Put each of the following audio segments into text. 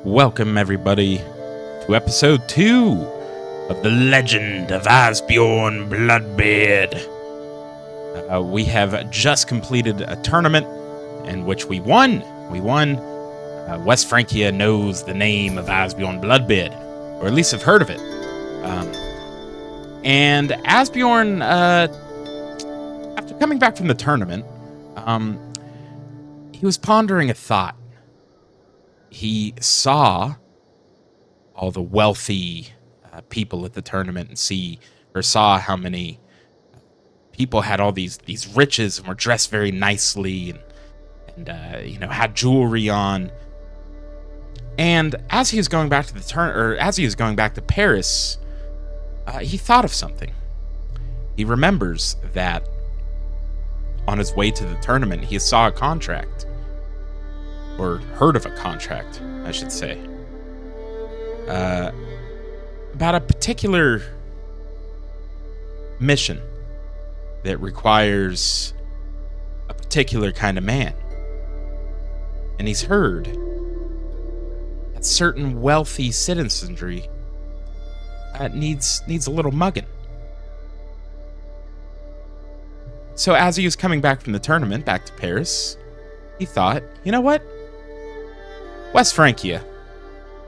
Welcome, everybody, to episode 2 of The Legend of Asbjörn Bloodbeard. We have just completed a tournament in which we won. West Francia knows the name of Asbjörn Bloodbeard, or at least have heard of it. And Asbjörn, after coming back from the tournament, he was pondering a thought. He saw all the wealthy people at the tournament and saw how many people had all these riches and were dressed very nicely and had jewelry on. And as he was going back to as he was going back to Paris, he thought of something. He remembers that on his way to the tournament, he saw a contract. Or heard of a contract, I should say. About a particular mission that requires a particular kind of man. And he's heard that certain wealthy citizenry needs a little mugging. So as he was coming back from the tournament, back to Paris, he thought, you know what? West Francia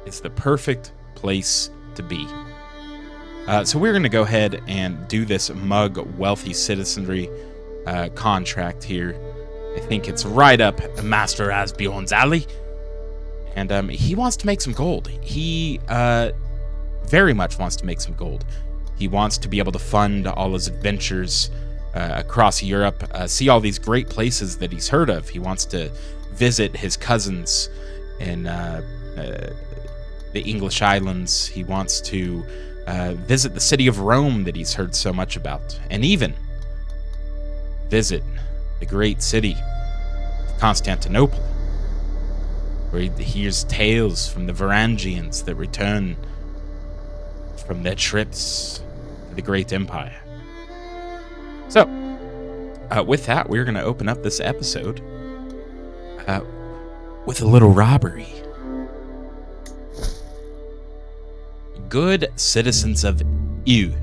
is the perfect place to be. So we're going to go ahead and do this mug wealthy citizenry contract here. I think it's right up Master Asbjörn's alley. And he wants to make some gold. He very much wants to make some gold. He wants to be able to fund all his adventures across Europe, see all these great places that he's heard of. He wants to visit his cousins in the English islands. He wants to visit the city of Rome that he's heard so much about, and even visit the great city of Constantinople, where he hears tales from the Varangians that return from their trips to the great empire. So, with that, we're going to open up this episode with a little robbery. Good citizens of Eu,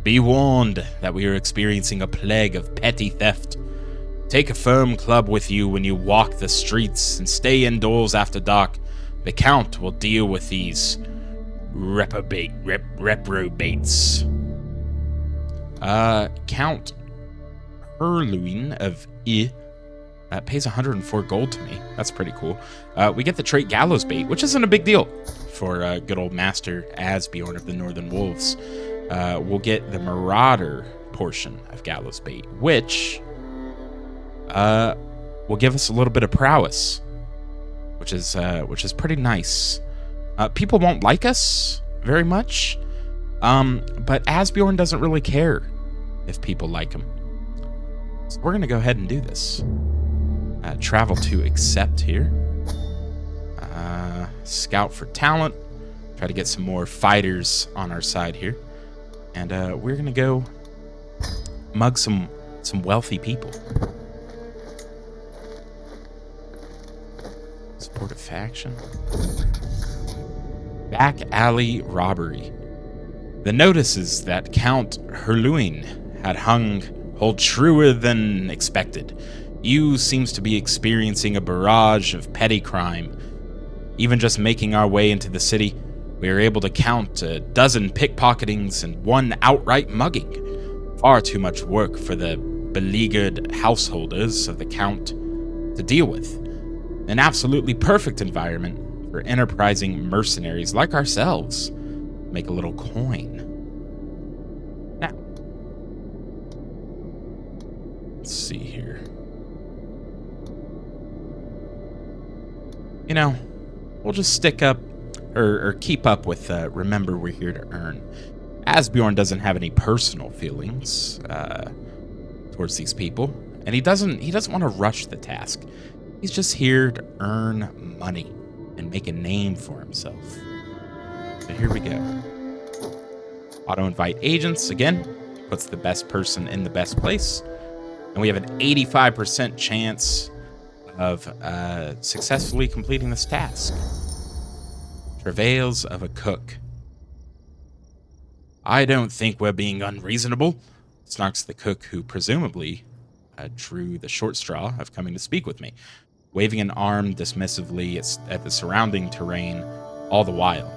be warned that we are experiencing a plague of petty theft. Take a firm club with you when you walk the streets and stay indoors after dark. The Count will deal with these reprobates. Count Herluin of I pays 104 gold to me. That's pretty cool. We get the trait Gallows Bait, which isn't a big deal for good old Master Asbjörn of the Northern Wolves. We'll get the Marauder portion of Gallows Bait, which will give us a little bit of prowess, which is pretty nice. People won't like us very much, but Asbjörn doesn't really care if people like him. So we're gonna go ahead and do this. Travel to accept here. Scout for talent. Try to get some more fighters on our side here. And we're going to go mug some wealthy people. Support a faction. Back alley robbery. The notices that Count Herluin had hung hold truer than expected. EU seems to be experiencing a barrage of petty crime. Even just making our way into the city, we are able to count a dozen pickpocketings and one outright mugging. Far too much work for the beleaguered householders of the Count to deal with. An absolutely perfect environment for enterprising mercenaries like ourselves. Make a little coin. Now, let's see here. You know, we'll just stick up or keep up with remember we're here to earn. Asbjörn doesn't have any personal feelings towards these people, and he doesn't want to rush the task. He's just here to earn money and make a name for himself. So here we go. Auto invite agents again, puts the best person in the best place, and we have an 85% chance of successfully completing this task. Travails of a cook. I don't think we're being unreasonable, snarks the cook, who presumably drew the short straw of coming to speak with me, waving an arm dismissively at the surrounding terrain all the while.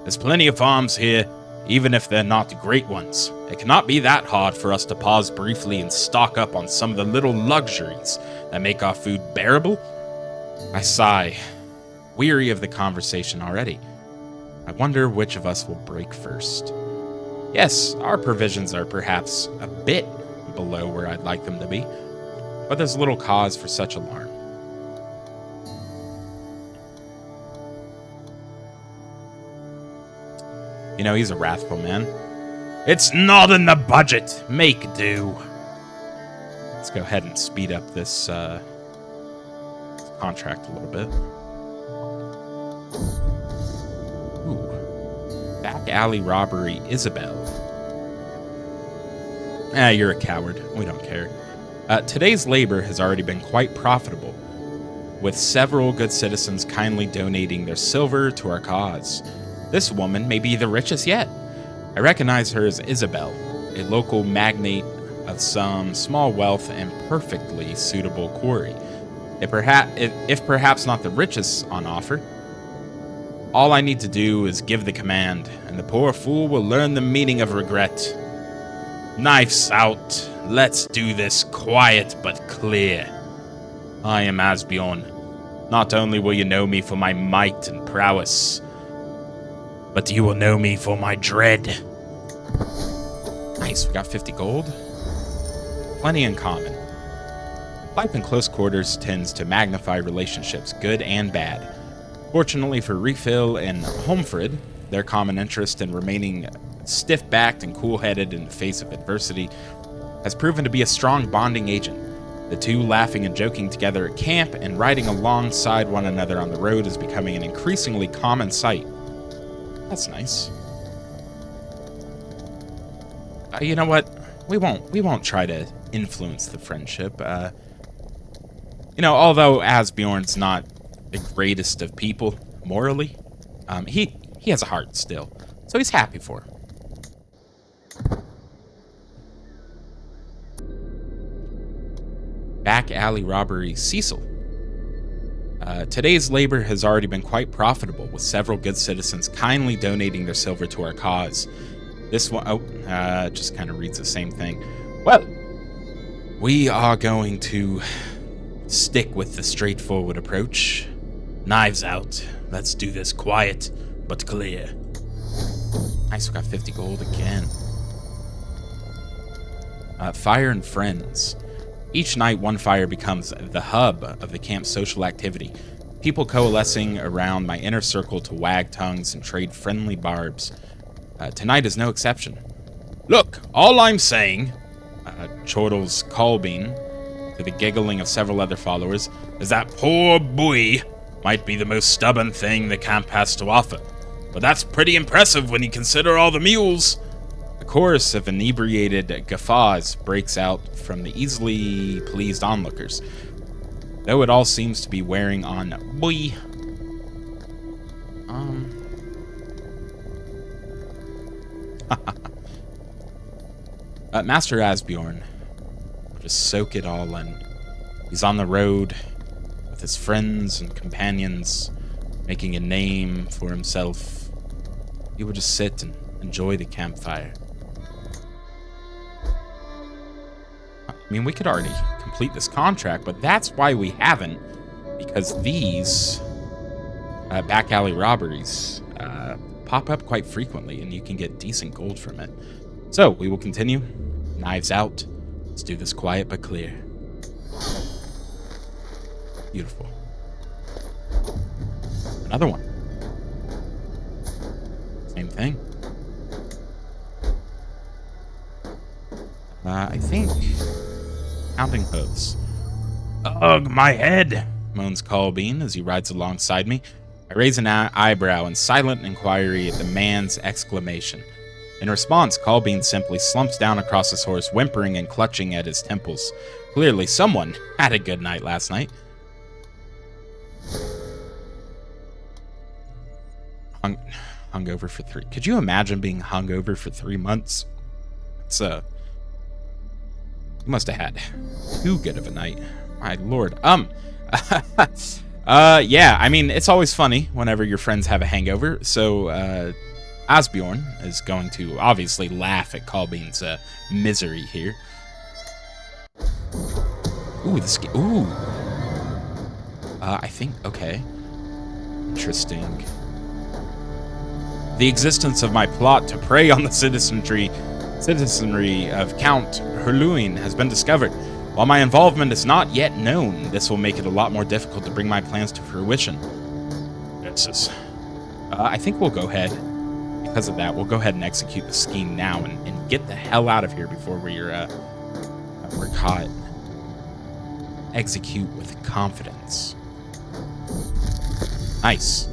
There's plenty of farms here, even if they're not great ones. It cannot be that hard for us to pause briefly and stock up on some of the little luxuries that make our food bearable. I sigh, weary of the conversation already. I wonder which of us will break first. Yes, our provisions are perhaps a bit below where I'd like them to be, but there's little cause for such alarm. You know, he's a wrathful man. It's not in the budget. Make do. Let's go ahead and speed up this contract a little bit. Ooh. Back alley robbery, Isabel. You're a coward. We don't care. Today's labor has already been quite profitable, with several good citizens kindly donating their silver to our cause. This woman may be the richest yet. I recognize her as Isabel, a local magnate of some small wealth and perfectly suitable quarry, if perhaps not the richest on offer. All I need to do is give the command, and the poor fool will learn the meaning of regret. Knives out. Let's do this quiet but clear. I am Asbjörn. Not only will you know me for my might and prowess, but you will know me for my dread. Nice, we got 50 gold. Plenty in common. Life in close quarters tends to magnify relationships, good and bad. Fortunately for Refill and Homefrid, their common interest in remaining stiff-backed and cool-headed in the face of adversity has proven to be a strong bonding agent. The two laughing and joking together at camp and riding alongside one another on the road is becoming an increasingly common sight. That's nice. You know what? We won't try to influence the friendship. You know, although Asbjorn's not the greatest of people morally, he has a heart still, so he's happy for him. Back alley robbery, Cecil. Today's labor has already been quite profitable, with several good citizens kindly donating their silver to our cause. This one, just kind of reads the same thing. Well, we are going to stick with the straightforward approach. Knives out. Let's do this quiet but clear. Nice, we got 50 gold again. Fire and Friends. Each night, one fire becomes the hub of the camp's social activity. People coalescing around my inner circle to wag tongues and trade friendly barbs. Tonight is no exception. Look, all I'm saying, chortles Colbean, to the giggling of several other followers, is that poor boy might be the most stubborn thing the camp has to offer. But that's pretty impressive when you consider all the mules. A chorus of inebriated guffaws breaks out from the easily pleased onlookers, though it all seems to be wearing on boy. Master Asbjorn will just soak it all in. He's on the road with his friends and companions, making a name for himself. He will just sit and enjoy the campfire. I mean, we could already complete this contract, but that's why we haven't, because these back alley robberies pop up quite frequently, and you can get decent gold from it. So, we will continue. Knives out. Let's do this quiet but clear. Beautiful. Another one. Same thing. I think... Counting hooves. Ugh, my head, moans Colbean as he rides alongside me. I raise an eyebrow in silent inquiry at the man's exclamation. In response, Colbean simply slumps down across his horse, whimpering and clutching at his temples. Clearly, someone had a good night last night. Hungover for 3. Could you imagine being hungover for 3 months? It's you must have had too good of a night. My lord. Yeah, I mean, it's always funny whenever your friends have a hangover. So, Asbjörn is going to obviously laugh at Colbean's misery here. Ooh, ooh. I think, okay. Interesting. The existence of my plot to prey on the citizenry of Count Herluin has been discovered. While my involvement is not yet known, this will make it a lot more difficult to bring my plans to fruition. I think we'll go ahead, because of that, we'll go ahead and execute the scheme now and get the hell out of here before we're caught. Execute with confidence. Nice.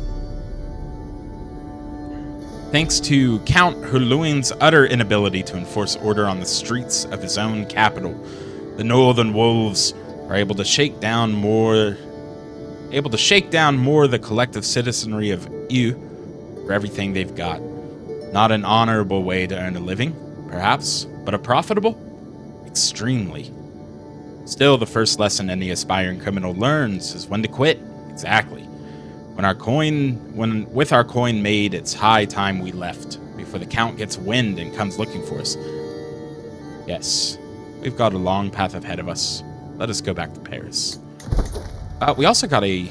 Thanks to Count Herluin's utter inability to enforce order on the streets of his own capital, the Northern Wolves are able to shake down more the collective citizenry of EU for everything they've got. Not an honorable way to earn a living, perhaps, but a profitable? Extremely. Still, the first lesson any aspiring criminal learns is when to quit. Exactly. With our coin made, it's high time we left before the Count gets wind and comes looking for us. Yes, we've got a long path ahead of us. Let us go back to Paris. We also got a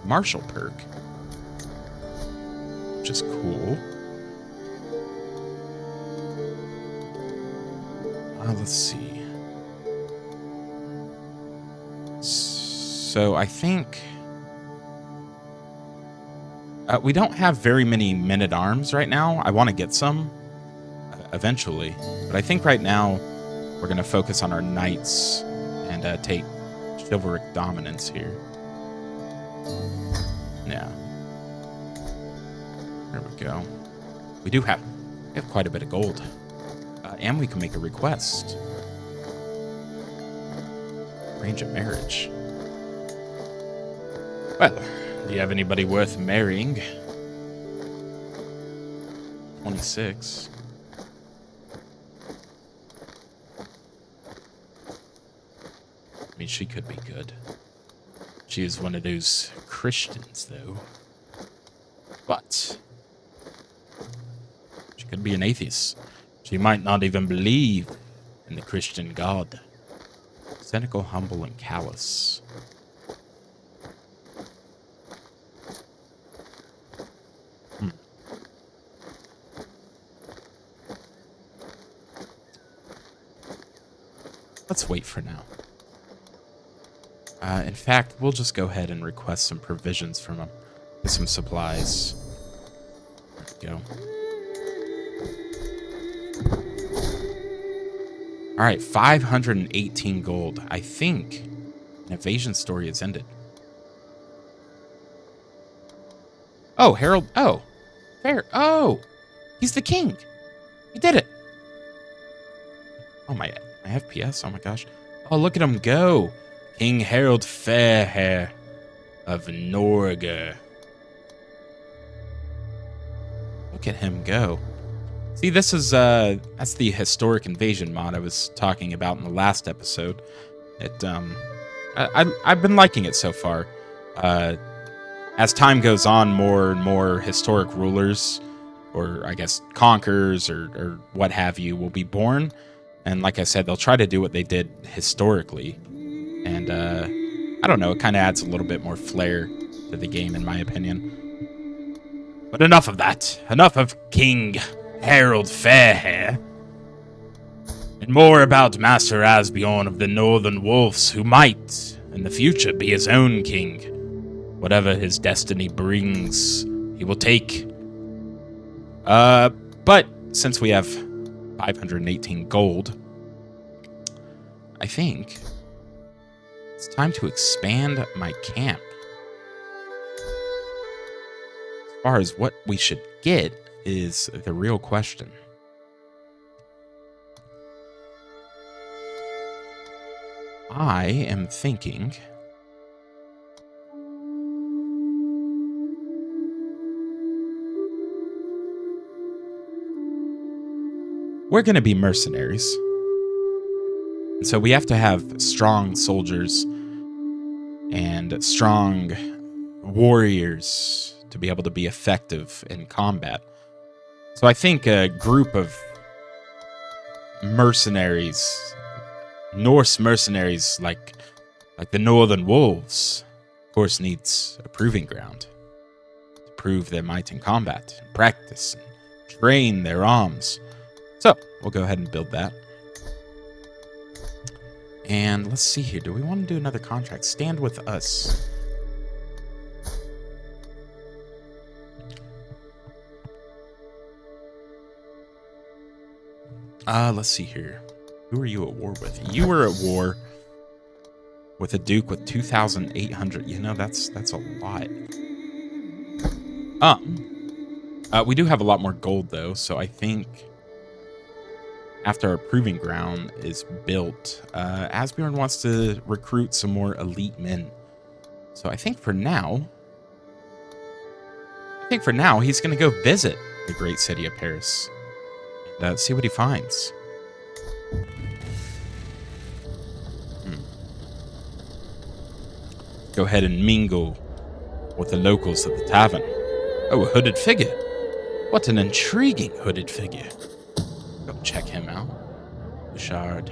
martial perk, which is cool. Let's see. So I think we don't have very many men-at-arms right now. I want to get some eventually, but I think right now we're going to focus on our knights and take chivalric dominance here. Yeah. There we go. We have quite a bit of gold. And we can make a request. Arrange a marriage. Well, do you have anybody worth marrying? 26. I mean, she could be good. She is one of those Christians, though. But she could be an atheist. She might not even believe in the Christian God. Cynical, humble, and callous. Let's wait for now. In fact, we'll just go ahead and request some provisions from him. Some supplies. There we go. All right, 518 gold. I think an evasion story has ended. Oh, Harold. Oh, fair. Oh, he's the king. He did it. Oh, my FPS. Oh, my gosh. Oh, look at him go. King Harold Fairhair of Norge. Look at him go. See, this is, that's the historic invasion mod I was talking about in the last episode. I've been liking it so far. As time goes on, more and more historic rulers, or I guess conquerors, or what have you, will be born. And like I said, they'll try to do what they did historically. And, I don't know, it kind of adds a little bit more flair to the game, in my opinion. But enough of that. Enough of King Harold Fairhair, and more about Master Asbjörn of the Northern Wolves, who might, in the future, be his own king. Whatever his destiny brings, he will take. But since we have 518 gold, I think it's time to expand my camp. As far as what we should get is the real question. I am thinking we're going to be mercenaries. And so we have to have strong soldiers and strong warriors to be able to be effective in combat. So I think a group of mercenaries, Norse mercenaries like the Northern Wolves, of course, needs a proving ground to prove their might in combat, and practice, and train their arms. So we'll go ahead and build that. And let's see here. Do we want to do another contract? Stand with us. Let's see here. Who are you at war with? You were at war with a duke with 2,800. You know, that's a lot. We do have a lot more gold, though, so I think after our proving ground is built, Asbjörn wants to recruit some more elite men. So I think for now, he's going to go visit the great city of Paris and see what he finds. Go ahead and mingle with the locals at the tavern. Oh, a hooded figure. What an intriguing hooded figure. Go check him out. Bouchard.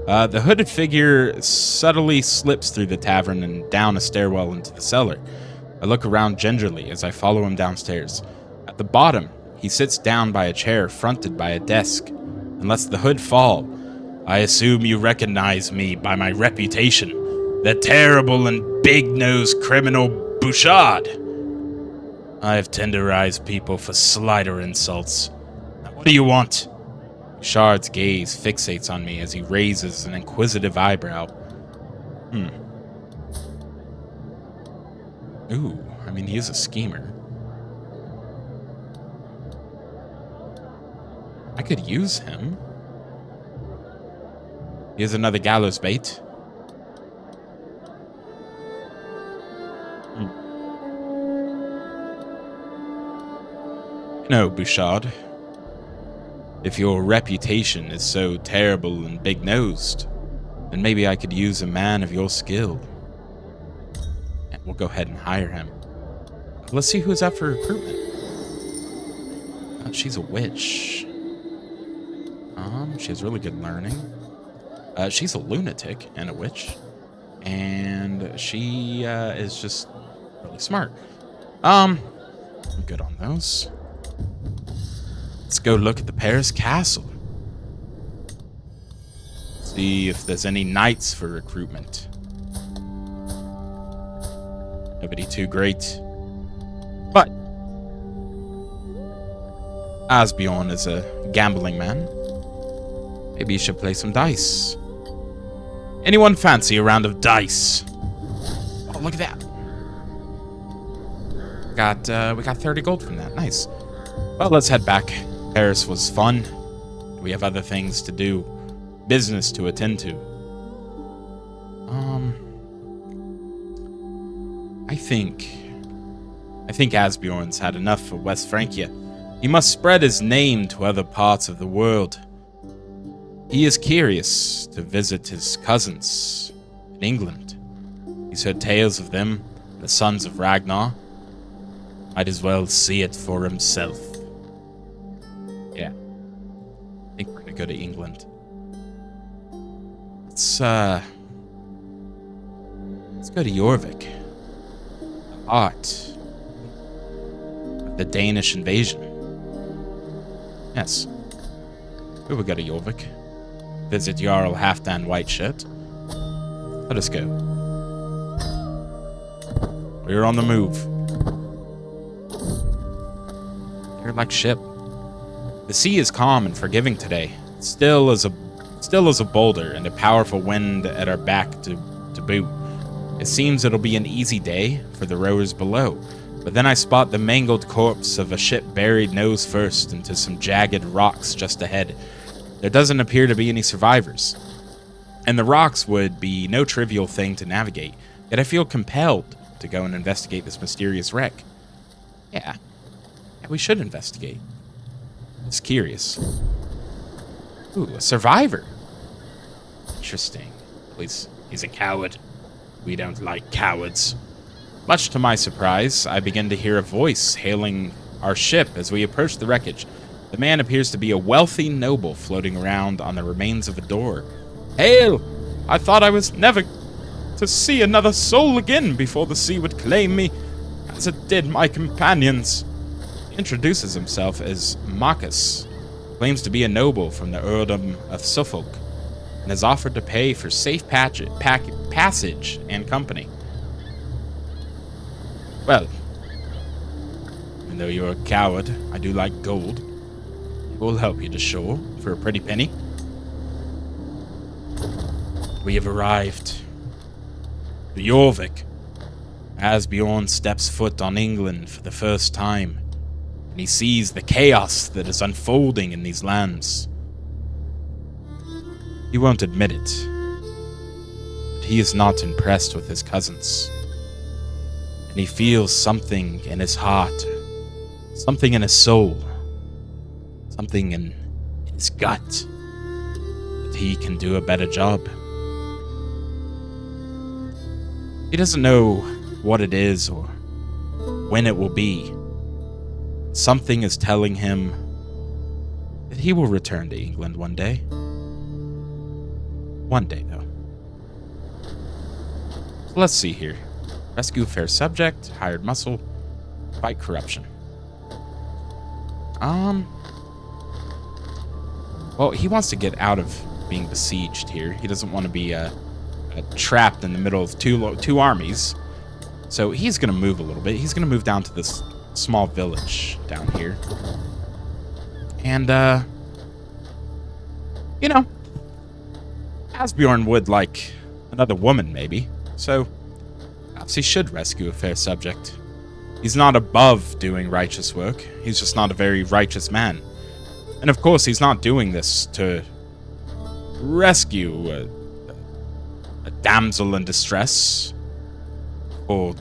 The hooded figure subtly slips through the tavern and down a stairwell into the cellar. I look around gingerly as I follow him downstairs. At the bottom, he sits down by a chair fronted by a desk and lets the hood fall. I assume you recognize me by my reputation. The terrible and big-nosed criminal Bouchard. I have tenderized people for slighter insults. Now, what do you want? Bouchard's gaze fixates on me as he raises an inquisitive eyebrow. Ooh, I mean, he is a schemer. I could use him. Here's another gallows bait. No, Bouchard. If your reputation is so terrible and big-nosed, then maybe I could use a man of your skill. And we'll go ahead and hire him. Let's see who's up for recruitment. She's a witch. She has really good learning. She's a lunatic and a witch. And she is just really smart. I'm good on those. Let's go look at the Paris castle. See if there's any knights for recruitment. Nobody too great. But Asbjörn is a gambling man. Maybe you should play some dice. Anyone fancy a round of dice? Oh, look at that. We got 30 gold from that. Nice. Well, let's head back. Paris was fun. We have other things to do. Business to attend to. I think Asbjörn's had enough of West Francia. He must spread his name to other parts of the world. He is curious to visit his cousins in England. He's heard tales of them, the sons of Ragnar. Might as well see it for himself. Yeah. I think we're gonna go to England. Let's go to Jorvik. The heart of the Danish invasion. Yes. We will go to Jorvik. Visit Jarl Halfdan Whiteshirt. Let us go. We're on the move. You're like ship. The sea is calm and forgiving today. Still as a boulder, and a powerful wind at our back to boot. It seems it'll be an easy day for the rowers below, but then I spot the mangled corpse of a ship buried nose first into some jagged rocks just ahead. There doesn't appear to be any survivors, and the rocks would be no trivial thing to navigate, yet I feel compelled to go and investigate this mysterious wreck. Yeah, we should investigate. It's curious. Ooh, a survivor. Interesting. He's a coward. We don't like cowards. Much to my surprise, I begin to hear a voice hailing our ship as we approach the wreckage. The man appears to be a wealthy noble floating around on the remains of a door. Hail! I thought I was never to see another soul again before the sea would claim me, as it did my companions. He introduces himself as Marcus, claims to be a noble from the earldom of Suffolk, and has offered to pay for safe passage and company. Well, even though you're a coward, I do like gold. We'll help you to shore for a pretty penny. We have arrived. To Jorvik. Asbjörn steps foot on England for the first time, and he sees the chaos that is unfolding in these lands. He won't admit it, but he is not impressed with his cousins. And he feels something in his heart, something in his soul, something in his gut, that he can do a better job. He doesn't know what it is or when it will be. Something is telling him that he will return to England one day. One day, though. So let's see here. Rescue fair subject, hired muscle, fight corruption. Well, he wants to get out of being besieged here. He doesn't want to be trapped in the middle of two armies. So he's going to move a little bit. He's going to move down to this small village down here. And, you know, Asbjörn would like another woman, maybe. So perhaps he should rescue a fair subject. He's not above doing righteous work. He's just not a very righteous man. And of course, he's not doing this to rescue a damsel in distress or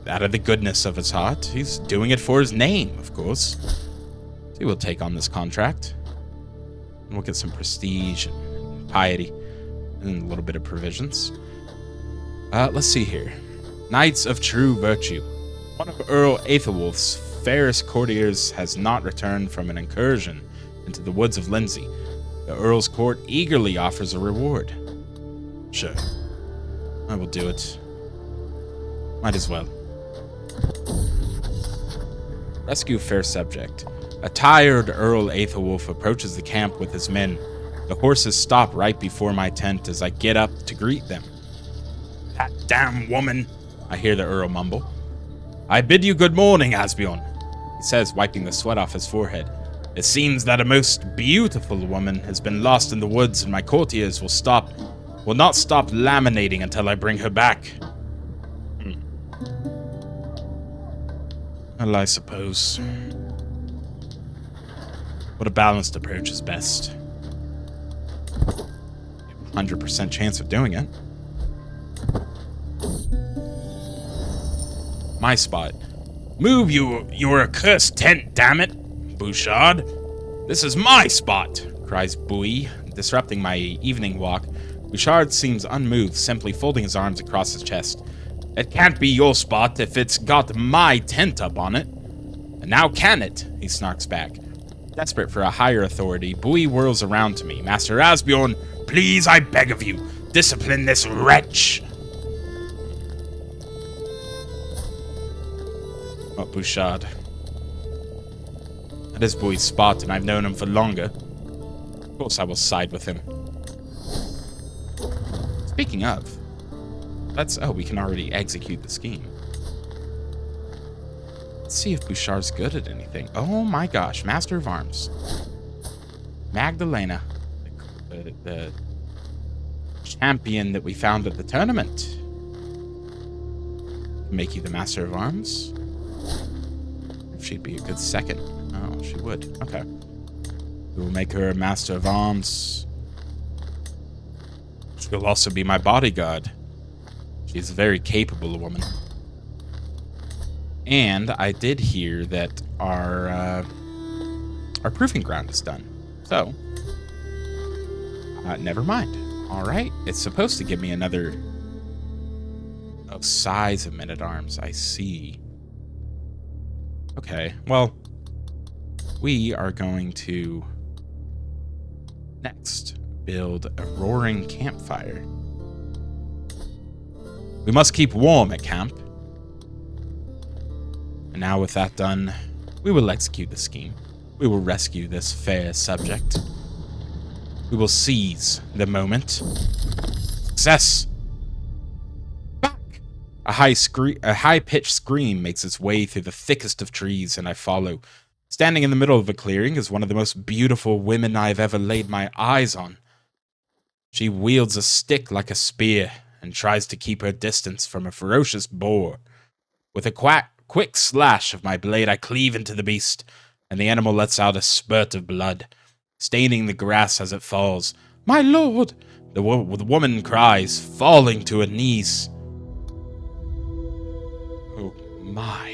out of the goodness of his heart. He's doing it for his name, of course. So he will take on this contract. And we'll get some prestige and piety and a little bit of provisions. Let's see here. Knights of True Virtue. One of Earl Aethelwulf's fairest courtiers has not returned from an incursion into the woods of Lindsey. The Earl's court eagerly offers a reward. Sure. I will do it. Might as well. Rescue fair subject. A tired Earl Aethelwulf approaches the camp with his men. The horses stop right before my tent as I get up to greet them. That damn woman, I hear the Earl mumble. I bid you good morning, Asbjörn, he says, wiping the sweat off his forehead. It seems that a most beautiful woman has been lost in the woods, and my courtiers will not stop laminating until I bring her back. Well, I suppose. But a balanced approach is best. 100% chance of doing it. My spot. Move your accursed tent, damn it, Bouchard. This is my spot, cries Bouy, disrupting my evening walk. Bouchard seems unmoved, simply folding his arms across his chest. It can't be your spot if it's got my tent up on it. And now can it? He snarks back. Desperate for a higher authority, Bouy whirls around to me. Master Asbjörn, please, I beg of you, discipline this wretch. Oh, Bouchard. That is Bouy's spot, and I've known him for longer. Of course I will side with him. Speaking of, we can already execute the scheme. Let's see if Bouchard's good at anything. Oh my gosh, Master of Arms. Magdalena, the champion that we found at the tournament. Make you the Master of Arms. She'd be a good second. Oh, she would. Okay. We will make her a Master of Arms. She'll also be my bodyguard. She's a very capable woman. And I did hear that our our proving ground is done. So, never mind. All right, it's supposed to give me another size of men-at-arms. I see. Okay, well, we are going to next build a roaring campfire. We must keep warm at camp. And now with that done, we will execute the scheme. We will rescue this fair subject. We will seize the moment. Success! Back! A high-pitched scream makes its way through the thickest of trees, and I follow. Standing in the middle of a clearing is one of the most beautiful women I have ever laid my eyes on. She wields a stick like a spear, and tries to keep her distance from a ferocious boar. With a quick slash of my blade, I cleave into the beast, and the animal lets out a spurt of blood, staining the grass as it falls. "My lord!" The woman cries, falling to her knees. "Oh my.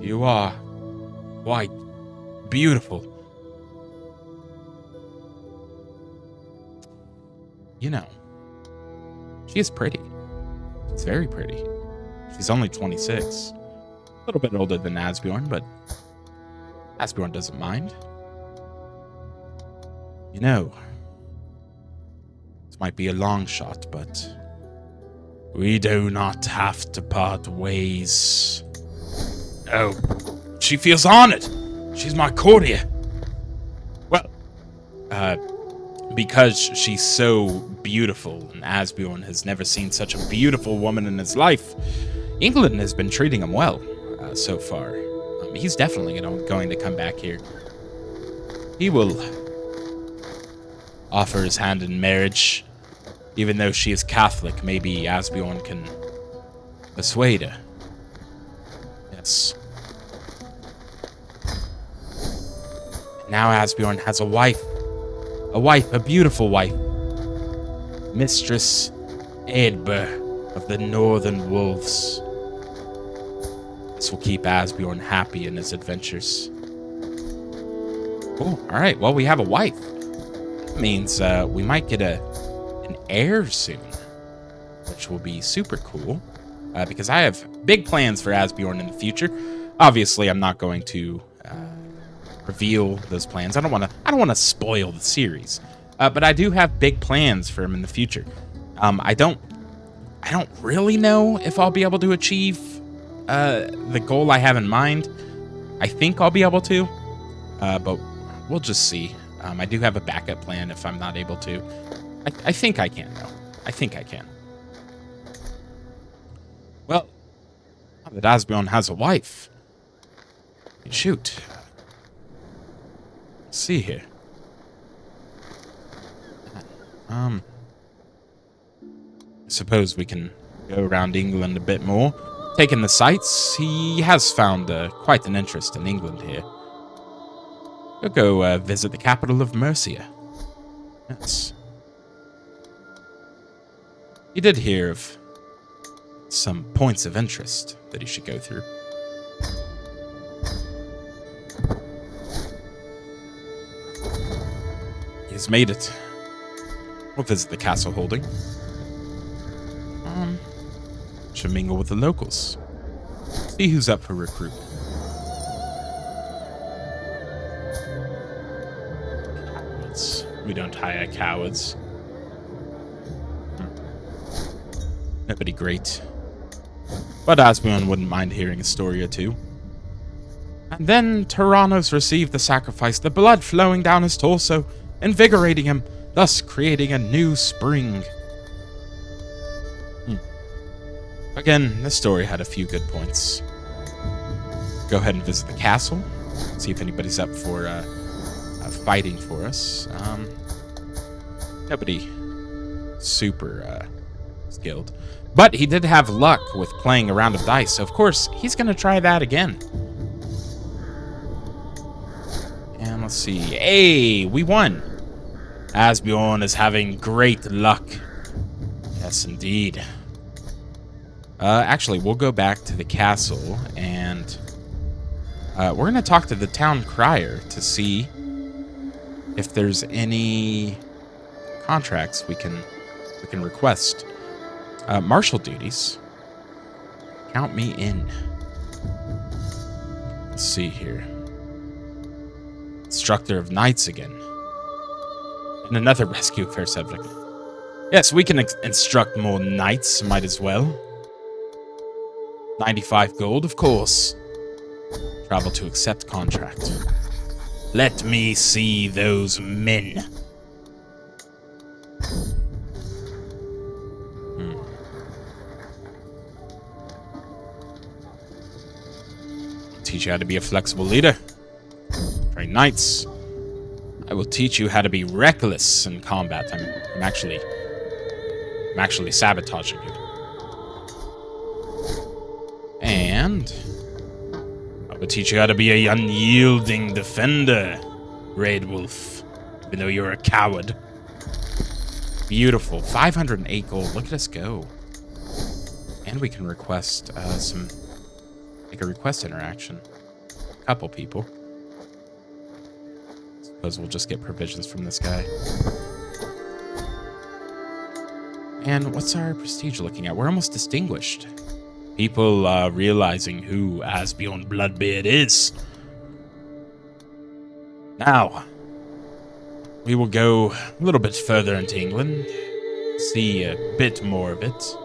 You are quite beautiful." You know, she is pretty. She's very pretty. She's only 26. A little bit older than Asbjörn, but Asbjörn doesn't mind. You know, this might be a long shot, but we do not have to part ways. Oh, she feels honored. She's my courtier. Well, because she's so beautiful, and Asbjörn has never seen such a beautiful woman in his life, England has been treating him well so far. He's definitely going to come back here. He will offer his hand in marriage. Even though she is Catholic, maybe Asbjörn can persuade her. Yes. Now Asbjörn has a wife. A beautiful wife. Mistress Eadbert of the Northern Wolves. This will keep Asbjörn happy in his adventures. Oh, alright, well, we have a wife. That means we might get an heir soon, which will be super cool, because I have big plans for Asbjörn in the future. Obviously, I'm not going to reveal those plans. I don't want to spoil the series, but I do have big plans for him in the future. I don't really know if I'll be able to achieve the goal I have in mind. I think I'll be able to, but we'll just see. I do have a backup plan if I'm not able to. I think I can, though. I think I can. Well, now that Asbjörn has a wife. Shoot. Let's see here. I suppose we can go around England a bit more. Taking the sights, he has found quite an interest in England here. We'll go visit the capital of Mercia. Yes. He did hear of some points of interest that he should go through. He has made it. We'll visit the castle holding. Should mingle with the locals. See who's up for recruitment. Cowards. We don't hire cowards. Nobody great. But Asbjörn wouldn't mind hearing a story or two. And then Tyrannos received the sacrifice, the blood flowing down his torso, invigorating him, thus creating a new spring. Again, this story had a few good points. Go ahead and visit the castle. See if anybody's up for fighting for us. Nobody super skilled. But he did have luck with playing a round of dice, so of course, he's going to try that again. And let's see. Hey, we won. Asbjörn is having great luck. Yes, indeed. Actually, we'll go back to the castle and We're going to talk to the town crier to see if there's any contracts we can request. Martial duties. Count me in. Let's see here. Instructor of Knights again. And another rescue fair subject. Yes, we can instruct more knights, might as well. 95 gold, of course. Travel to accept contract. Let me see those men. Teach you how to be a flexible leader. Train knights. I will teach you how to be reckless in combat. I'm actually sabotaging you. And I will teach you how to be a unyielding defender, Red Wolf, even though you're a coward. Beautiful. 508 gold. Look at us go. And we can request make a request interaction. A couple people. Suppose we'll just get provisions from this guy. And what's our prestige looking at? We're almost distinguished. People realizing who Asbjörn Bloodbeard is. Now, we will go a little bit further into England, see a bit more of it.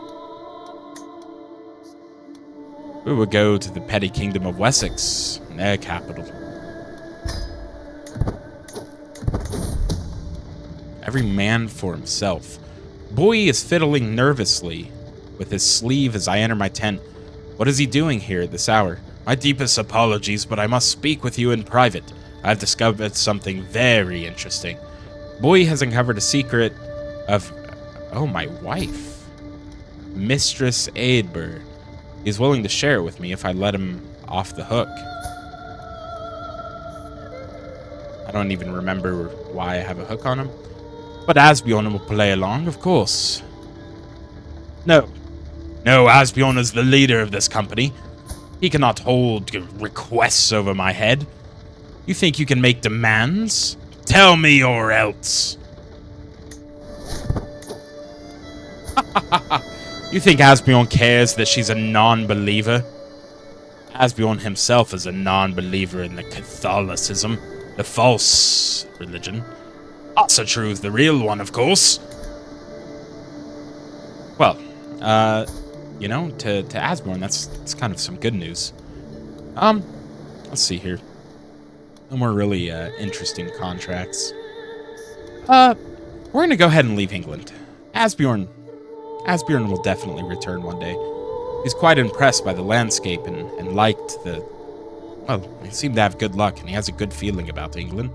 We will go to the petty kingdom of Wessex, their capital. Every man for himself. Boy is fiddling nervously with his sleeve as I enter my tent. What is he doing here at this hour? My deepest apologies, but I must speak with you in private. I've discovered something very interesting. Boy has uncovered a secret of... Oh, my wife. Mistress Eadberg. He's willing to share it with me if I let him off the hook. I don't even remember why I have a hook on him. But Asbjörn will play along, of course. No, Asbjörn is the leader of this company. He cannot hold requests over my head. You think you can make demands? Tell me or else. You think Asbjörn cares that she's a non-believer? Asbjörn himself is a non-believer in the Catholicism, the false religion. Not true is the real one, of course. Well, you know, to Asbjörn, that's kind of some good news. Let's see here. No more really interesting contracts. We're gonna go ahead and leave England. Asbjörn will definitely return one day. He's quite impressed by the landscape and liked the... Well, he seemed to have good luck, and he has a good feeling about England.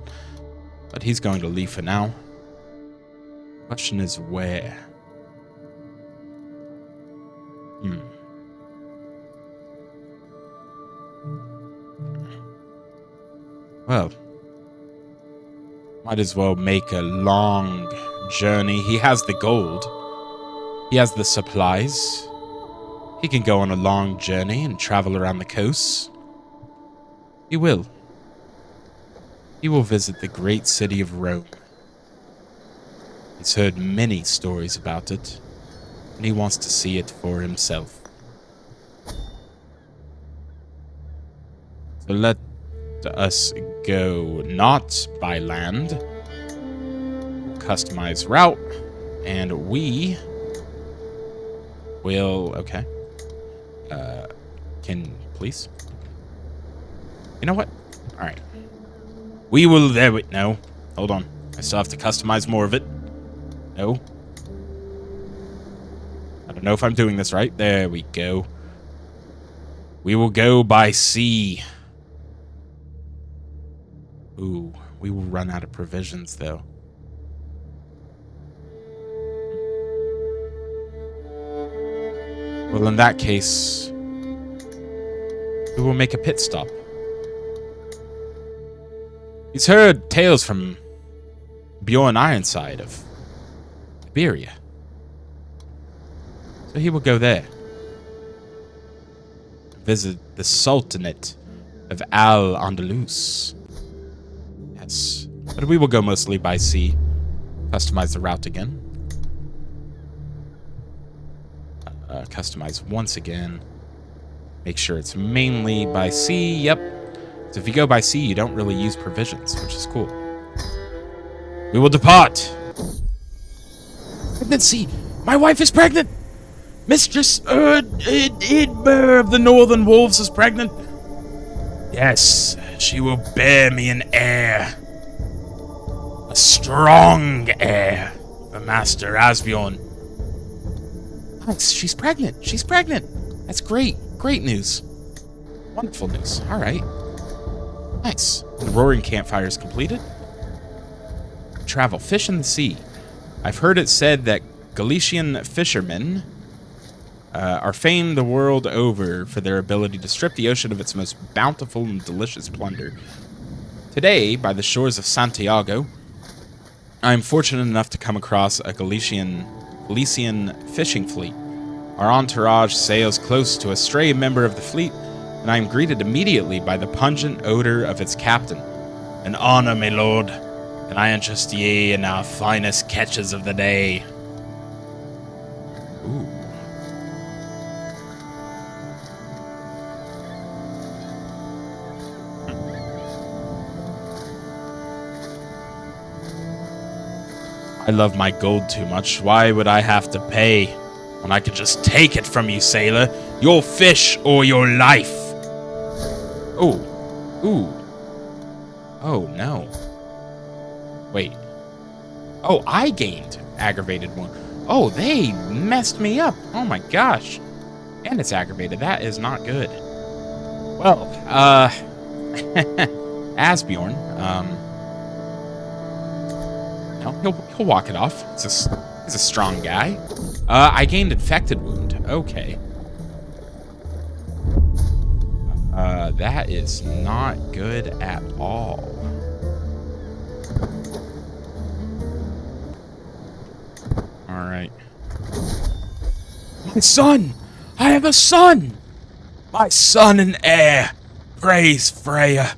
But he's going to leave for now. Question is where? Well, might as well make a long journey. He has the gold. He has the supplies. He can go on a long journey and travel around the coast. He will. He will visit the great city of Rome. He's heard many stories about it, and he wants to see it for himself. So let us go not by land. Customize route, and we will... Okay. Can... Please? You know what? Alright. We will... There we... No. Hold on. I still have to customize more of it. No. I don't know if I'm doing this right. There we go. We will go by sea. Ooh, we will run out of provisions, though. Well, in that case, we will make a pit stop. He's heard tales from Bjorn Ironside of Iberia. So he will go there. Visit the Sultanate of Al Andalus. Yes, but we will go mostly by sea. Customize the route again. Customize once again. Make sure it's mainly by sea. Yep. So if you go by sea, you don't really use provisions, which is cool. We will depart. Pregnancy! My wife is pregnant! Mistress Idmer of the Northern Wolves is pregnant. Yes, she will bear me an heir. A strong heir for Master Asbjörn. Nice, she's pregnant. She's pregnant. That's great. Great news. Wonderful news. All right. Nice. The roaring campfire is completed. Travel. Fish in the sea. I've heard it said that Galician fishermen are famed the world over for their ability to strip the ocean of its most bountiful and delicious plunder. Today, by the shores of Santiago, I am fortunate enough to come across a Galician fishing fleet. Our entourage sails close to a stray member of the fleet, and I am greeted immediately by the pungent odor of its captain. An honor, my lord, and I interest ye in our finest catches of the day. Ooh. I love my gold too much. Why would I have to pay when I could just take it from you, sailor? Your fish or your life. Oh. Ooh. Oh, no. Wait. Oh, I gained aggravated one. Oh, they messed me up. Oh, my gosh. And it's aggravated. That is not good. Well, Asbjörn, no, he'll walk it off. He's a strong guy. I gained infected wound. Okay. That is not good at all. All right. My son! I have a son! My son and heir! Praise Freya!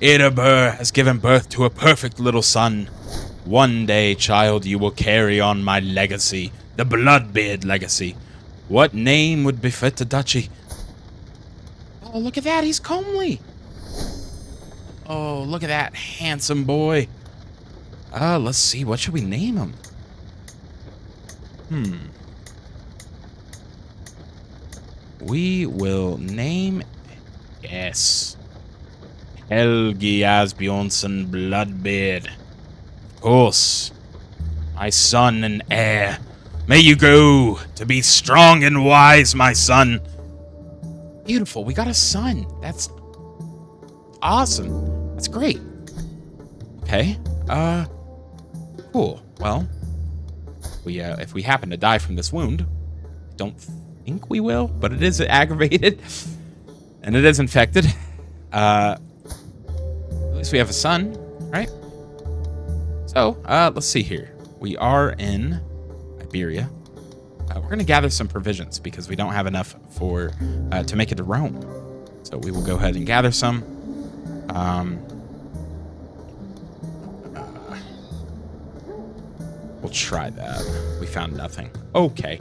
Idabur has given birth to a perfect little son. One day, child, you will carry on my legacy, the Bloodbeard legacy. What name would befit the duchy? Oh, look at that, he's comely. Oh, look at that handsome boy. Let's see, what should we name him? We will name... Yes. Helgi Asbjörnsson Bloodbeard. Of course. My son and heir. May you grow to be strong and wise, my son. Beautiful. We got a son. That's awesome. That's great. Okay. Cool. Well, if we happen to die from this wound, I don't think we will, but it is aggravated and it is infected. At least we have a son, right? So, let's see here. We are in Iberia. We're going to gather some provisions because we don't have enough to make it to Rome. So we will go ahead and gather some. We'll try that. We found nothing. Okay.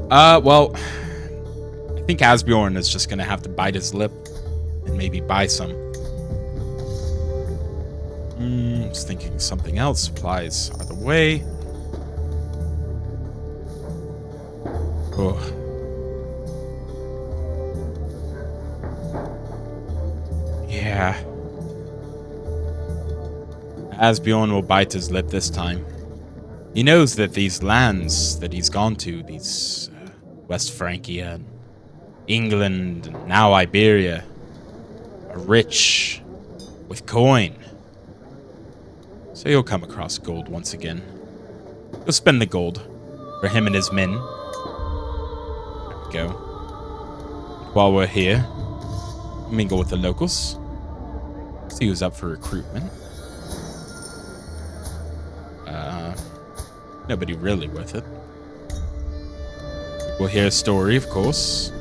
Well, I think Asbjörn is just going to have to bite his lip and maybe buy some. I was thinking something else. Supplies are the way. Oh. Yeah. Asbjörn will bite his lip this time. He knows that these lands that he's gone to, these West Francia, and England, and now Iberia, are rich with coin. So he'll come across gold once again. He'll spend the gold for him and his men. There we go. While we're here, mingle with the locals. See who's up for recruitment. Nobody really with it. We'll hear a story, of course.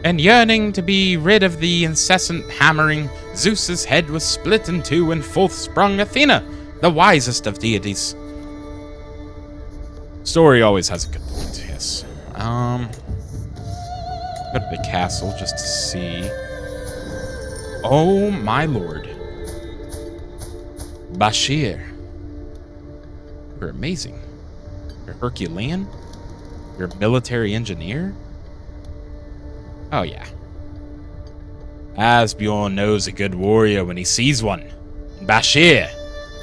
And yearning to be rid of the incessant hammering, Zeus's head was split in two, and forth sprung Athena, the wisest of deities. Story always has a good point, yes. Go to the castle just to see. Oh my lord. Bashir. You're amazing. You're Herculean? You're a military engineer? Oh yeah. Asbjörn knows a good warrior when he sees one. And Bashir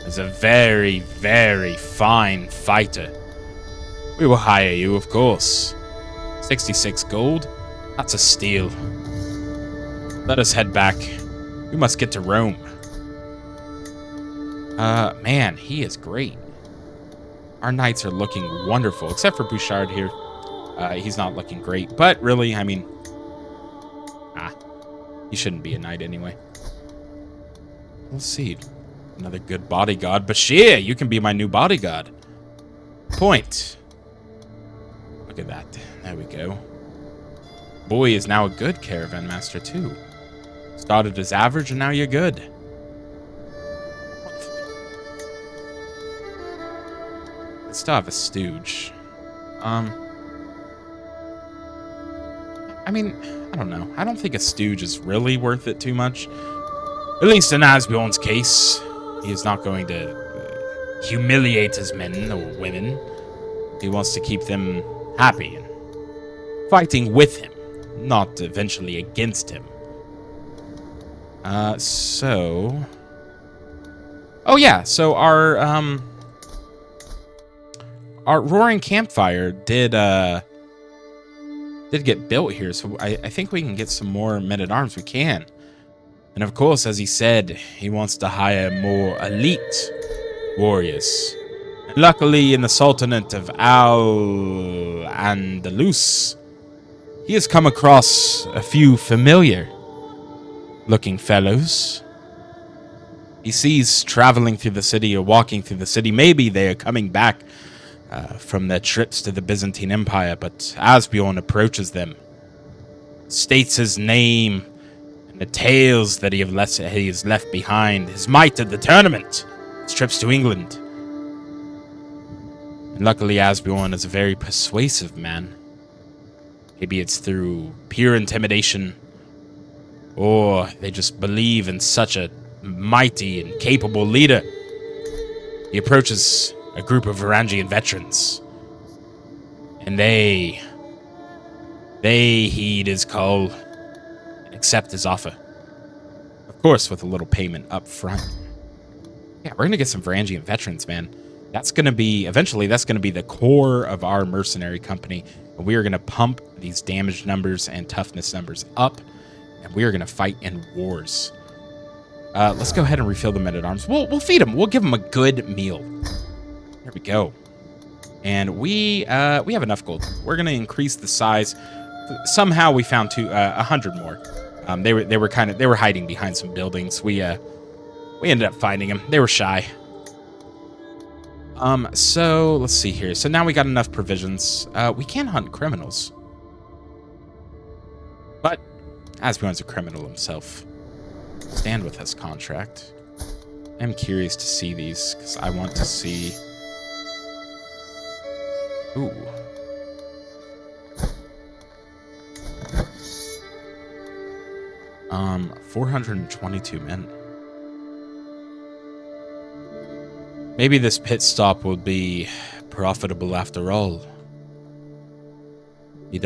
is a very, very fine fighter. We will hire you, of course. 66 gold? That's a steal. Let us head back. We must get to Rome. Man, he is great. Our knights are looking wonderful, except for Bouchard here. He's not looking great, but really, I mean, he shouldn't be a knight anyway. Let's see. Another good bodyguard. Bashir, you can be my new bodyguard. Point. Look at that. There we go. Boy is now a good caravan master, too. Started as average, and now you're good. I still have a stooge. I mean, I don't know. I don't think a stooge is really worth it too much. At least in Asbjorn's case. He is not going to humiliate his men or women. He wants to keep them happy and fighting with him, not eventually against him. So... Oh yeah, so our roaring campfire did get built here, so I think we can get some more men-at-arms. We can. And of course, as he said, he wants to hire more elite warriors. And luckily, in the Sultanate of Al-Andalus, he has come across a few familiar-looking fellows. He sees traveling through the city or walking through the city. Maybe they are coming back from their trips to the Byzantine Empire, but Asbjorn approaches them, states his name, and the tales that he has left behind, his might at the tournament, his trips to England. And luckily, Asbjorn is a very persuasive man. Maybe it's through pure intimidation, or they just believe in such a mighty and capable leader. He approaches a group of Varangian veterans, and they heed his call and accept his offer. Of course, with a little payment up front. Yeah, we're gonna get some Varangian veterans, man. Eventually that's gonna be the core of our mercenary company, and we are gonna pump these damage numbers and toughness numbers up, and we are gonna fight in wars. Let's go ahead and refill the men-at-arms. We'll feed them. We'll give them a good meal. There we go. And we have enough gold. We're gonna increase the size. Somehow we found 100 more. They were hiding behind some buildings. We ended up finding them. They were shy. So let's see here. So now we got enough provisions. We can hunt criminals, but Asbjorn's a criminal himself. Stand with us contract. I'm curious to see these because I want to see. Ooh. Um, 422 men. Maybe this pit stop will be profitable after all. He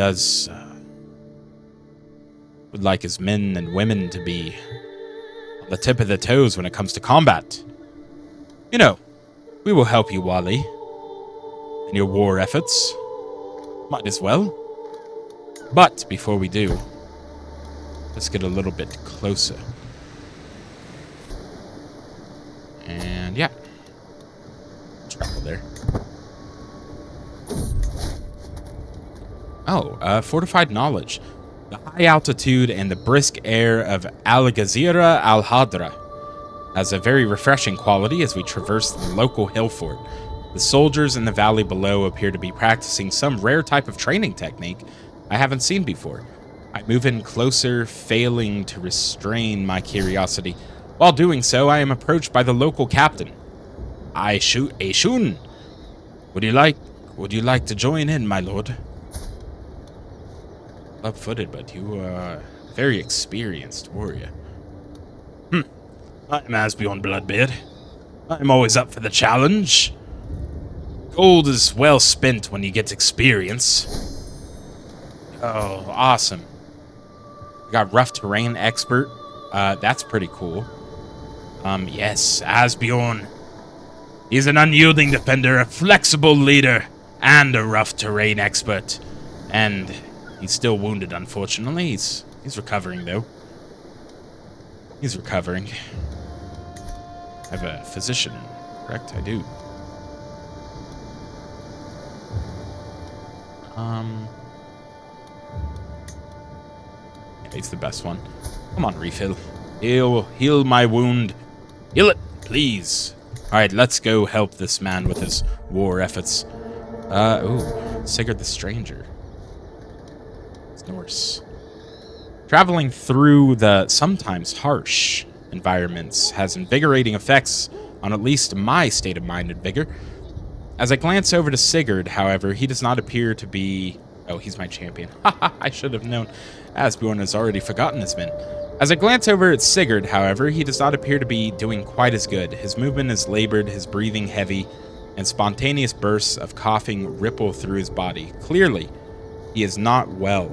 would like his men and women to be on the tip of their toes when it comes to combat. You know, we will help you, Wally, in your war efforts. Might as well. But before we do, let's get a little bit closer. And yeah. Travel there. Oh, fortified knowledge. The high altitude and the brisk air of Al-Ghazira al-Hadra has a very refreshing quality as we traverse the local hill fort. The soldiers in the valley below appear to be practicing some rare type of training technique I haven't seen before. I move in closer, failing to restrain my curiosity. While doing so, I am approached by the local captain. I shoot a shun. Would you like to join in, my lord? Club-footed, but you are a very experienced warrior. I'm Asbjörn Bloodbeard. I'm always up for the challenge. Gold is well spent when you get experience. Oh, awesome. We got rough terrain expert. That's pretty cool. Yes, Asbjörn. He's an unyielding defender, a flexible leader, and a rough terrain expert. And he's still wounded, unfortunately. He's recovering, though. He's recovering. I have a physician, correct? I do. Yeah, he's the best one. Come on, refill. Heal my wound. Heal it, please. Alright, let's go help this man with his war efforts. Sigurd the Stranger. It's Norse. Traveling through the sometimes harsh environments has invigorating effects on at least my state of mind and vigor. As I glance over to Sigurd, however, he does not appear to be... Oh, he's my champion. Haha, I should have known. Asbjörn has already forgotten his men. As I glance over at Sigurd, however, he does not appear to be doing quite as good. His movement is labored, his breathing heavy, and spontaneous bursts of coughing ripple through his body. Clearly, he is not well.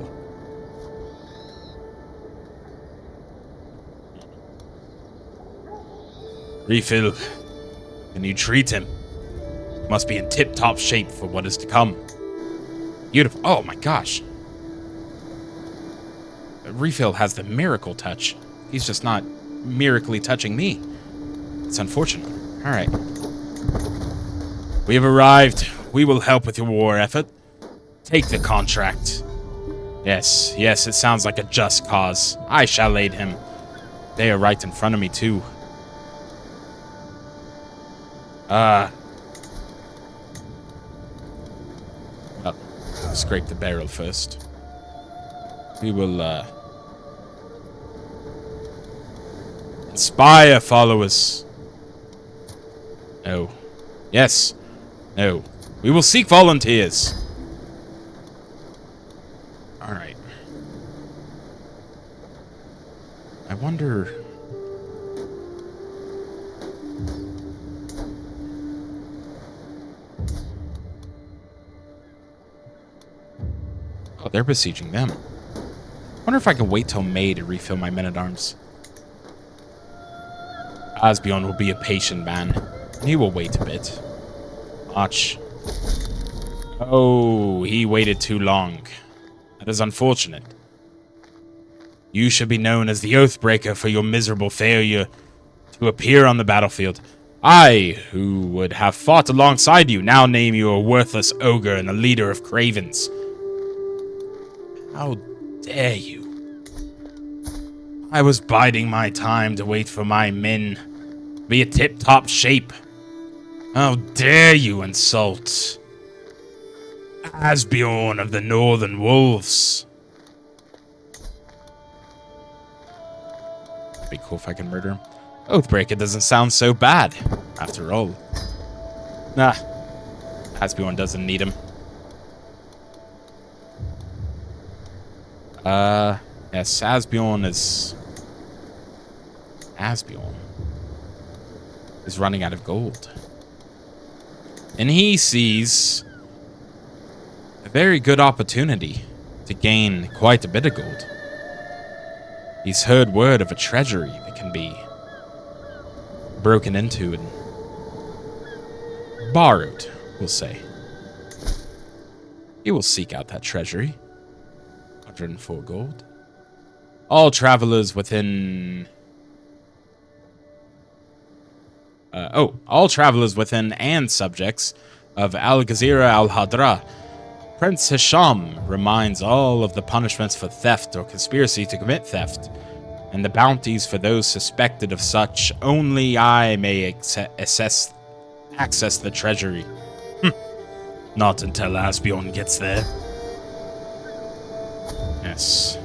Refill. Can you treat him? He must be in tip-top shape for what is to come. Beautiful. Oh my gosh. Refill has the miracle touch. He's just not miraculously touching me. It's unfortunate. Alright. We have arrived. We will help with your war effort. Take the contract. Yes, it sounds like a just cause. I shall aid him. They are right in front of me, too. Scrape the barrel first. We will, inspire followers. No. Yes. No. We will seek volunteers. Alright. I wonder... Oh, they're besieging them. Wonder if I can wait till May to refill my men-at-arms. Asbjörn will be a patient man, and he will wait a bit. Watch. Oh, he waited too long. That is unfortunate. You should be known as the Oathbreaker for your miserable failure to appear on the battlefield. I, who would have fought alongside you, now name you a worthless ogre and a leader of cravens. How dare you? I was biding my time to wait for my men to be a tip-top shape. How dare you insult Asbjörn of the Northern Wolves? It'd be cool if I could murder him. Oathbreaker doesn't sound so bad, after all. Nah, Asbjörn doesn't need him. Yes, Asbjörn is running out of gold. And he sees a very good opportunity to gain quite a bit of gold. He's heard word of a treasury that can be broken into and borrowed, we'll say. He will seek out that treasury. 104 gold. All travelers within... all travelers within and subjects of Al-Ghazira al-Hadra. Prince Hisham reminds all of the punishments for theft or conspiracy to commit theft, and the bounties for those suspected of such. Only I may access the treasury. Not until Asbjörn gets there. Yes.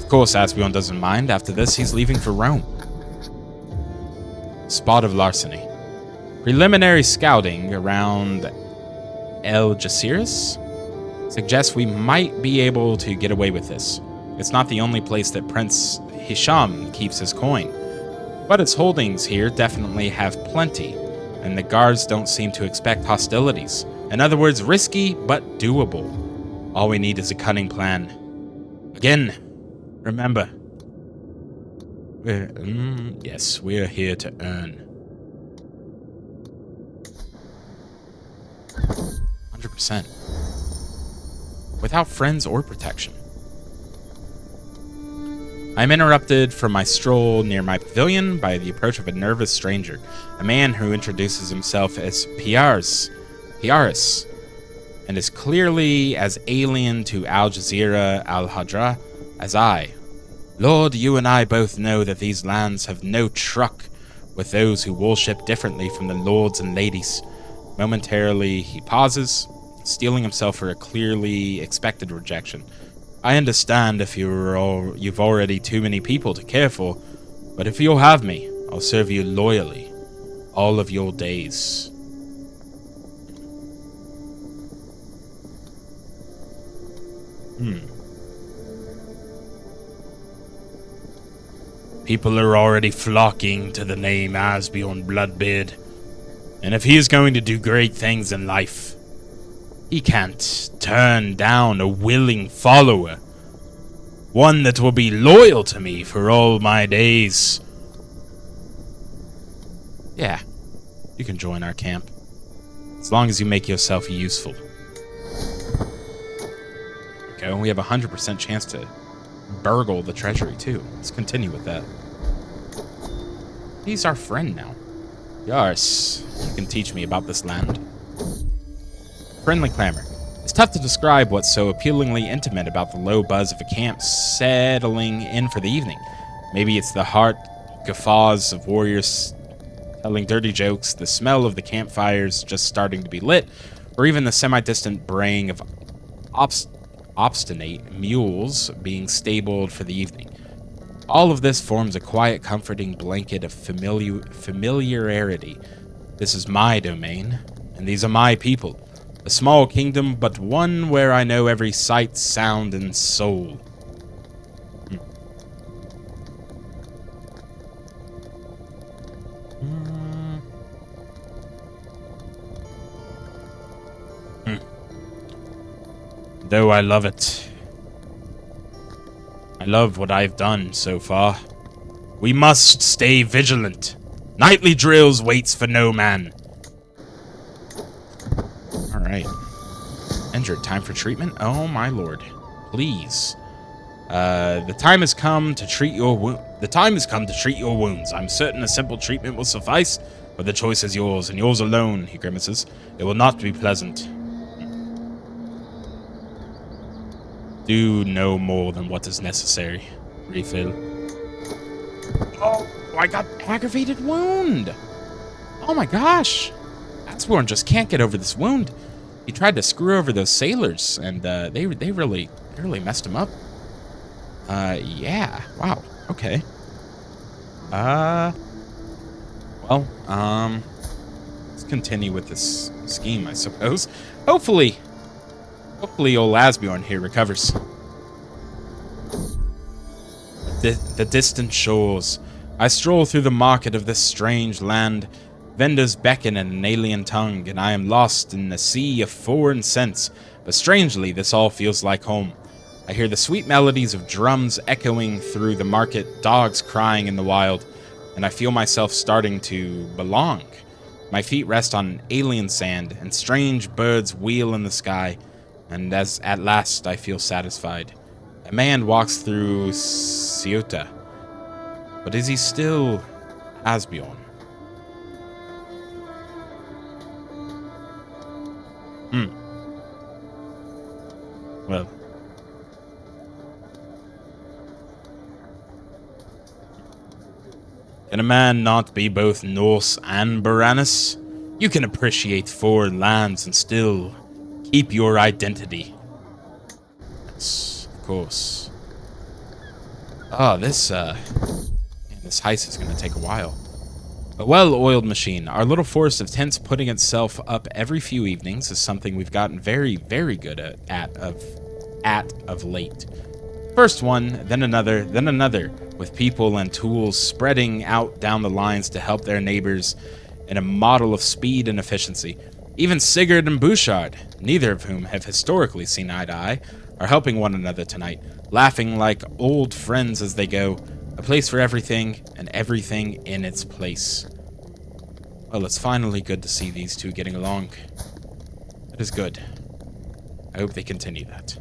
Of course, Asbjörn doesn't mind. After this, he's leaving for Rome. Spot of larceny. Preliminary scouting around El Jaziras suggests we might be able to get away with this. It's not the only place that Prince Hisham keeps his coin, but its holdings here definitely have plenty, and the guards don't seem to expect hostilities. In other words, risky but doable. All we need is a cunning plan. Again, remember, we're here to earn. 100%. Without friends or protection. I'm interrupted from my stroll near my pavilion by the approach of a nervous stranger, a man who introduces himself as Piaris, and is clearly as alien to Al Jazeera al-Hadra as I. Lord, you and I both know that these lands have no truck with those who worship differently from the lords and ladies. Momentarily, he pauses, steeling himself for a clearly expected rejection. I understand if you've already too many people to care for, but if you'll have me, I'll serve you loyally all of your days. People are already flocking to the name Asbjörn Bloodbeard, and if he is going to do great things in life, he can't turn down a willing follower, one that will be loyal to me for all my days. Yeah, you can join our camp, as long as you make yourself useful. Okay, we have a 100% chance to burgle the treasury too. Let's continue with that. He's our friend now. Yes, you can teach me about this land. Friendly clamor. It's tough to describe what's so appealingly intimate about the low buzz of a camp settling in for the evening. Maybe it's the heart guffaws of warriors telling dirty jokes, the smell of the campfires just starting to be lit, or even the semi-distant braying of obstinate mules being stabled for the evening. All of this forms a quiet, comforting blanket of familiarity. This is my domain, and these are my people. A small kingdom, but one where I know every sight, sound, and soul. Though I love it. I love what I've done so far. We must stay vigilant. Nightly drills waits for no man. Alright. Injured. Time for treatment? Oh my lord. Please. The time has come to treat your wounds. I'm certain a simple treatment will suffice, but the choice is yours, and yours alone, he grimaces. It will not be pleasant. Do no more than what is necessary. Refill. Oh, I got aggravated wound. Oh my gosh. Asbjörn just can't get over this wound. He tried to screw over those sailors, and they really messed him up. Yeah. Wow. Okay. Well, let's continue with this scheme, I suppose. Hopefully old Asbjörn here recovers. The distant shores. I stroll through the market of this strange land. Vendors beckon in an alien tongue, and I am lost in a sea of foreign scents. But strangely, this all feels like home. I hear the sweet melodies of drums echoing through the market, dogs crying in the wild, and I feel myself starting to belong. My feet rest on alien sand, and strange birds wheel in the sky. And as at last I feel satisfied. A man walks through Ceuta. But is he still Asbjörn? Well. Can a man not be both Norse and Baranus? You can appreciate foreign lands and still keep your identity. Yes, of course. Oh, man, this heist is going to take a while. A well-oiled machine. Our little force of tents putting itself up every few evenings is something we've gotten very, very good at of late. First one, then another, with people and tools spreading out down the lines to help their neighbors in a model of speed and efficiency. Even Sigurd and Bouchard, neither of whom have historically seen eye to eye, are helping one another tonight, laughing like old friends as they go. A place for everything, and everything in its place. Well, it's finally good to see these two getting along. It is good. I hope they continue that.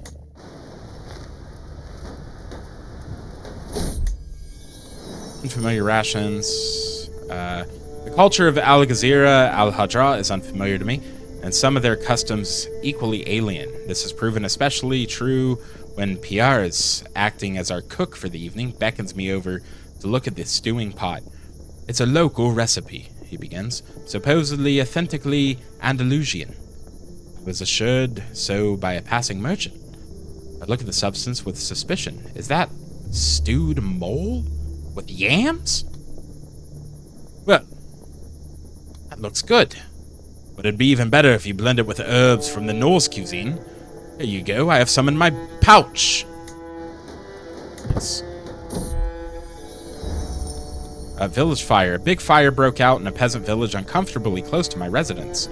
Unfamiliar rations. The culture of Al Ghazira Al Hajra is unfamiliar to me, and some of their customs equally alien. This has proven especially true when Piars, acting as our cook for the evening, beckons me over to look at the stewing pot. It's a local recipe, he begins, supposedly authentically Andalusian. I was assured so by a passing merchant. I look at the substance with suspicion. Is that stewed mole with yams? Well, that looks good. But it'd be even better if you blend it with herbs from the Norse cuisine. There you go, I have some in my pouch. Nice. A village fire. A big fire broke out in a peasant village uncomfortably close to my residence.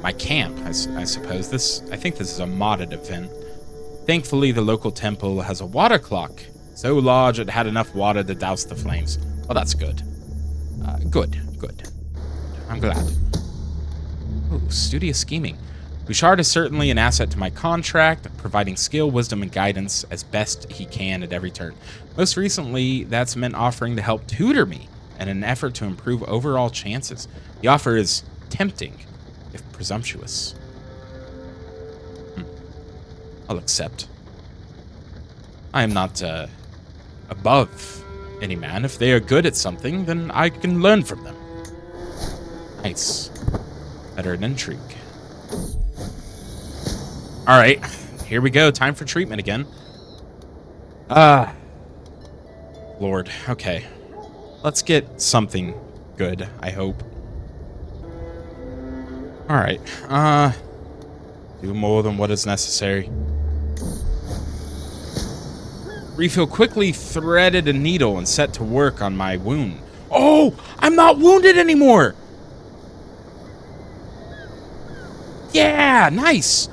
My camp, I suppose. I think this is a modded event. Thankfully, the local temple has a water clock, so large it had enough water to douse the flames. Well, that's good. Good. I'm glad. Ooh, studious scheming. Bouchard is certainly an asset to my contract, providing skill, wisdom, and guidance as best he can at every turn. Most recently, that's meant offering to help tutor me in an effort to improve overall chances. The offer is tempting, if presumptuous. I'll accept. I am not above any man. If they are good at something, then I can learn from them. Nice. Better an intrigue. Alright, here we go. Time for treatment again. Lord. Okay. Let's get something good, I hope. Alright. Do more than what is necessary. Refill quickly threaded a needle and set to work on my wound. Oh! I'm not wounded anymore! Yeah! Nice!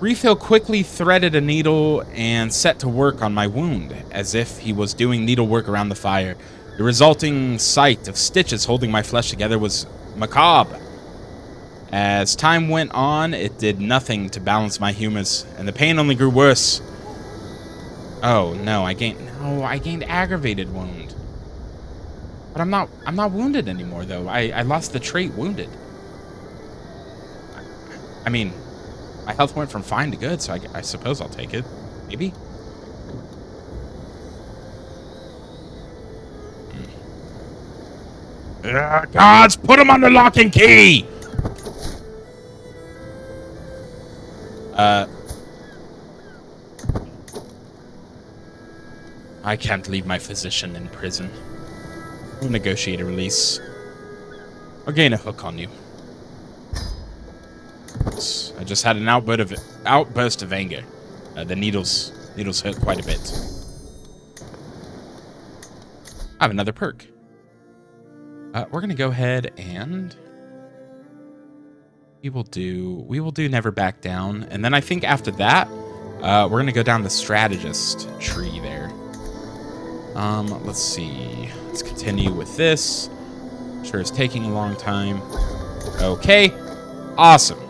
Refill quickly threaded a needle and set to work on my wound, as if he was doing needlework around the fire. The resulting sight of stitches holding my flesh together was macabre. As time went on, it did nothing to balance my humors, and the pain only grew worse. Oh no, I gained aggravated wound. But I'm not wounded anymore though. I lost the trait wounded. I mean, my health went from fine to good, so I suppose I'll take it. Maybe? Gods, put him on the lock and key! I can't leave my physician in prison. We'll negotiate a release. I'll gain a hook on you. I just had an outburst of anger. The needles hurt quite a bit. I have another perk. We're gonna go ahead and we will do Never Back Down, and then I think after that, we're gonna go down the strategist tree there. Let's see. Let's continue with this. Sure, it's taking a long time. Okay, awesome.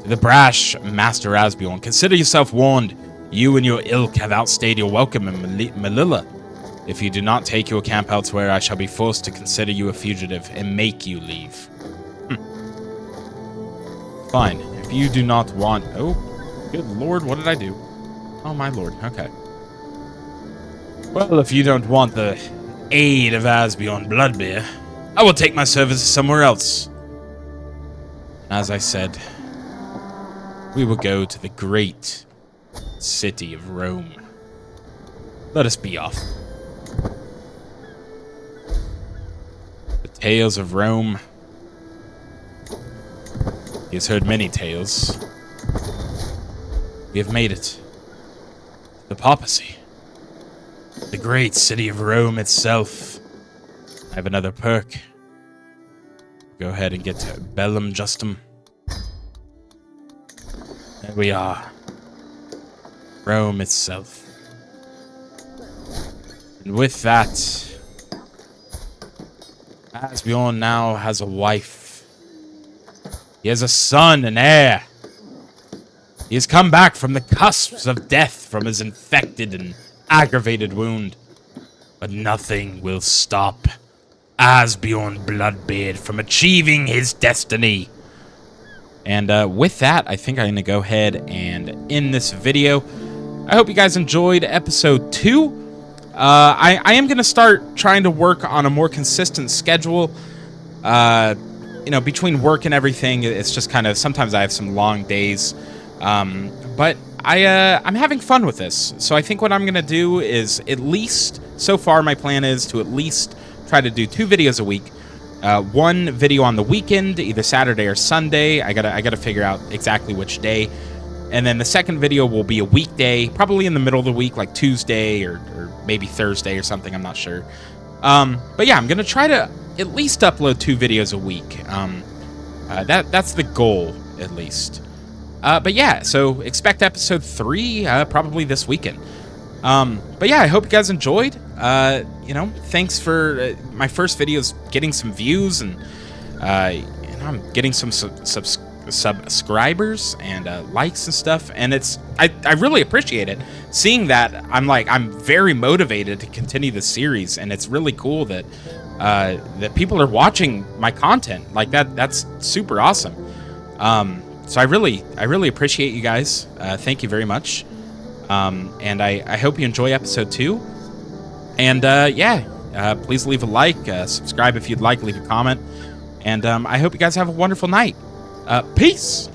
To the brash Master Asbjörn, consider yourself warned. You and your ilk have outstayed your welcome in Melilla. If you do not take your camp elsewhere, I shall be forced to consider you a fugitive and make you leave. Fine. If you do not want... Oh, good lord, what did I do? Oh, my lord. Okay. Well, if you don't want the aid of Asbjörn Bloodbeard, I will take my services somewhere else. As I said, we will go to the great city of Rome. let us be off. The tales of Rome. He has heard many tales. We have made it. The papacy. The great city of Rome itself. I have another perk. Go ahead and get to Bellum Justum. There we are. Rome itself. And with that, Asbjörn now has a wife. He has a son and heir. He has come back from the cusps of death from his infected and aggravated wound. But nothing will stop Asbjörn Bloodbeard from achieving his destiny. And with that, I think I'm going to go ahead and end this video. I hope you guys enjoyed episode 2. I am going to start trying to work on a more consistent schedule. You know, between work and everything, it's just kind of, sometimes I have some long days. But I'm having fun with this. So I think what I'm going to do is, at least, so far my plan is to at least try to do 2 videos a week. One video on the weekend, either Saturday or Sunday. I gotta figure out exactly which day. And then the second video will be a weekday, probably in the middle of the week, like Tuesday or maybe Thursday or something, I'm not sure. But yeah, I'm gonna try to at least upload 2 videos a week. That's the goal, at least. But yeah, so expect episode 3 probably this weekend. But yeah, I hope you guys enjoyed. You know, thanks for my first videos getting some views, and I'm getting some subscribers and likes and stuff, and I really appreciate it. Seeing that, I'm very motivated to continue the series, and it's really cool that that people are watching my content. Like that's super awesome. So I really appreciate you guys. Thank you very much. And I hope you enjoy episode 2. And yeah, please leave a like, subscribe if you'd like, leave a comment. And I hope you guys have a wonderful night. Peace!